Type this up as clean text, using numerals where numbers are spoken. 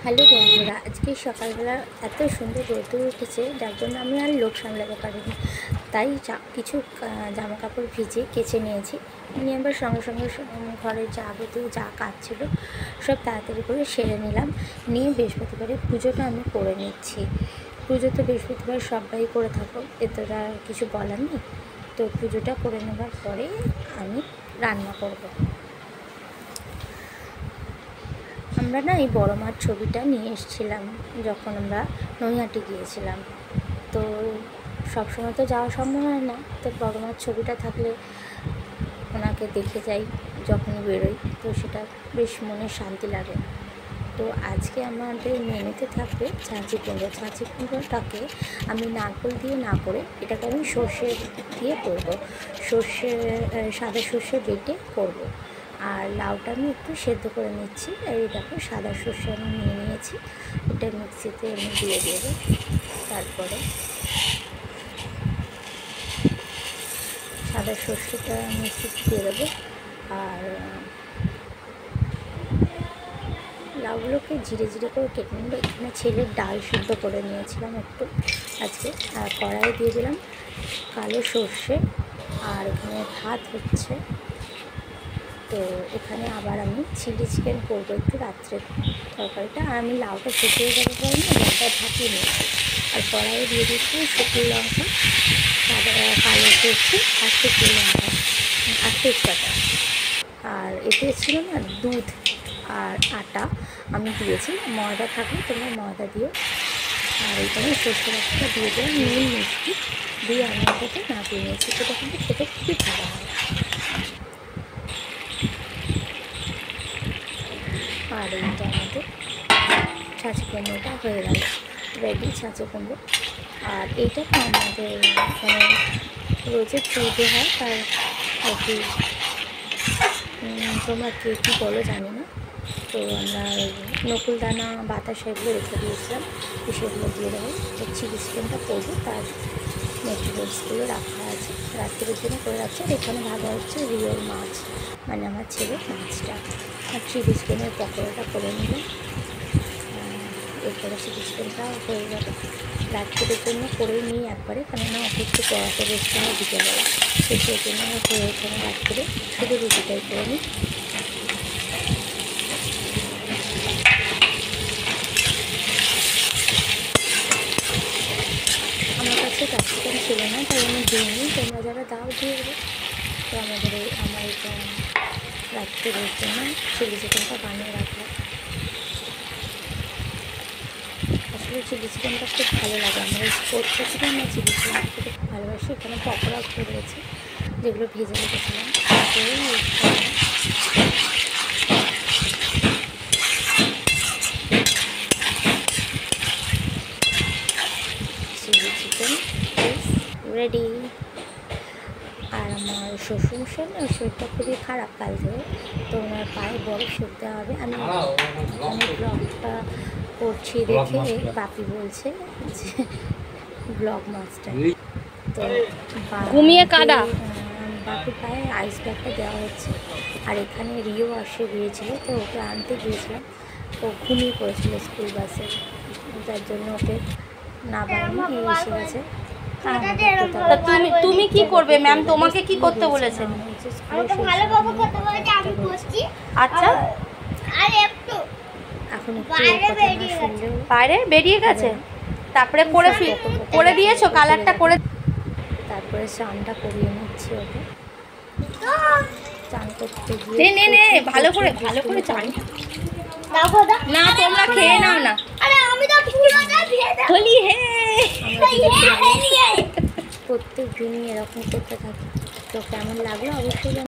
Hello বন্ধুরা, আজকে সকালবেলা এত সুন্দর রোদ উঠেছে যার জন্য আমি আর লোক সামলাতে পারিনি। তাই কিছু জামা কাপড় ভিজে কেচে নিয়েছি। নিয়ে আবার সঙ্গে সঙ্গে ঘরের যাবতীয় যা কাজ ছিল সব তাড়াতাড়ি করে সেরে নিলাম। নিয়ে বৃহস্পতিবারে পুজোটা আমি করে নিচ্ছি। পুজো তো বৃহস্পতিবার সবাই করে থাকো, এতে আর কিছু বলার নেই। তো পুজোটা করে নেবার পরে আমি রান্না করব। আমরা না এই বড় মার ছবিটা নিয়ে এসেছিলাম যখন আমরা নৈহাটি গিয়েছিলাম। তো সবসময় তো যাওয়া সম্ভব হয় না, তো বড় মার ছবিটা থাকলে ওনাকে দেখে যাই যখনই বেরোই, তো সেটা বেশ মনে শান্তি লাগে। তো আজকে আমাদের মেনুতে থাকবে ছাঁচি কুমড়ো। ছাঁচি কুমড়োটাকে আমি নারকেল দিয়ে না করে এটাকে আমি সর্ষে দিয়ে করবো, সাদা সর্ষে বেটে করব। আর লাউটা আমি একটু সেদ্ধ করে নিচ্ছি। এই দেখো সাদা সর্ষে আমি নিয়ে নিয়েছি, এটা মিক্সিতে আমি দিয়ে দেবো। তারপরে সাদা সর্ষেটা মিক্সিতে দিয়ে দেবো। আর লাউগুলোকে জিরে জিরে করে কেটে নেবো। এখানে ছেলের ডাল সিদ্ধ করে নিয়েছিলাম একটু আজকে, আর কড়াই দিয়ে দিলাম কালো সর্ষে। আর এখানে ভাত হচ্ছে। তো এখানে আবার আমি চিলি চিকেন করবো একটু রাত্রে তরকারিটা। আর আমি লাউটা ফুটিয়ে যাবো পরে না, লাউটা ভাপিয়ে নিয়েছি। আর কড়াইয়ে দিয়ে দিচ্ছি শুকনো লঙ্কা, কালো সর্ষে আর শুকনো লঙ্কা আর তেজপাতা। আর এতে ছিল না দুধ আর আটা আমি দিয়েছি, ময়দা থাকলে তোমরা ময়দা দিও। আর এইখানে সর্ষে বাটাটা দিয়ে দিলাম, নুন মিষ্টি দিয়ে আমি এটাকে নামিয়ে নিয়েছি। এটা কিন্তু খেতে খুবই ভালো হয়। আর এইটা আমাদের ছাঁচি কুমড়োটা হয়ে গেল, রেডি ছাঁচি কুমড়ো। আর এইটা তো আমাদের মানে রোজের পুজো হয়, তার আর কি তোমরা কে কী বলো জানি না। তো আমরা নকুলদানা বাতাসা এগুলো রেখে দিয়েছিলাম, তো সেগুলো দিয়ে দেবো। তো চিলি চিকেনটা করবো, তার ভেজিটেবলসগুলো রাখা আছে, রাত্রের জন্য করে রাখছি। আর এখানে ভাজা হচ্ছে রিওর মাছ, মানে আমার ছেলের মাছটা। আর চিলি চিকেনের পকোড়াটা করে নিলাম। এরপরে চিলি চিকেনটা হয়ে যাবে। রাত্রের জন্য করেই নিই একবারে, কেননা ওকে একটু পড়াতে বসতে হয় বিকেলবেলা, তো সেই জন্য হয়ে ওখানে রাত্রে শুধু রুটিটাই করে নিই। আমার কাছে ক্যাপসিকাম ছিল না, তাই আমি দিইনি। তোমরা যারা দাও দিয়ে দেবে। তো আমার এটা রাত্রের জন্য চিলি চিকেনটা বানিয়ে রাখলাম। আসলে চিলি চিকেনটা খুব ভালো লাগে আমার, স্পোর্ট থেকে আমরা চিলি চিকেন খেতে খুব ভালোবাসি। এখানে পকোড়া করে রয়েছে যেগুলো ভেজে রেখেছিলাম। Chilli chicken is ready. আর আমার শ্বশুরমশাই না, শরীরটা খুবই খারাপ কাল থেকে, তো ওনার পায়ে বরফ সেঁকতে হবে। আমি ব্লগটা করছি দেখে বাপি বলছে যে ব্লগ মাস্টার, তো ঘুমিয়ে কাদা বাপির পায়ে আইস ব্যাগটা দেওয়া হচ্ছে। আর এখানে রিও গিয়েছিল, তো ওকে আনতে গিয়েছিলাম। ও ঘুমিয়ে পড়েছিল স্কুল বাসে, যার জন্য ওকে না বানিয়ে এসে গেছে। তুমি কি করবে? ম্যাম তোমাকে কি করতে বলেছেন? আচ্ছা, এখন বাইরে বেরিয়ে গেছে, তারপরে করে দিয়েছো কালারটা করে। তারপরে স্নানটা করিয়ে নিচ্ছি ওকে। চান করতে গিয়ে নে ভালো করে চান না, তোমরা খেয়ে নাও না। বলি প্রত্যেক দিনই এরকম করতে থাকি। তো কেমন লাগলো অবশ্যই।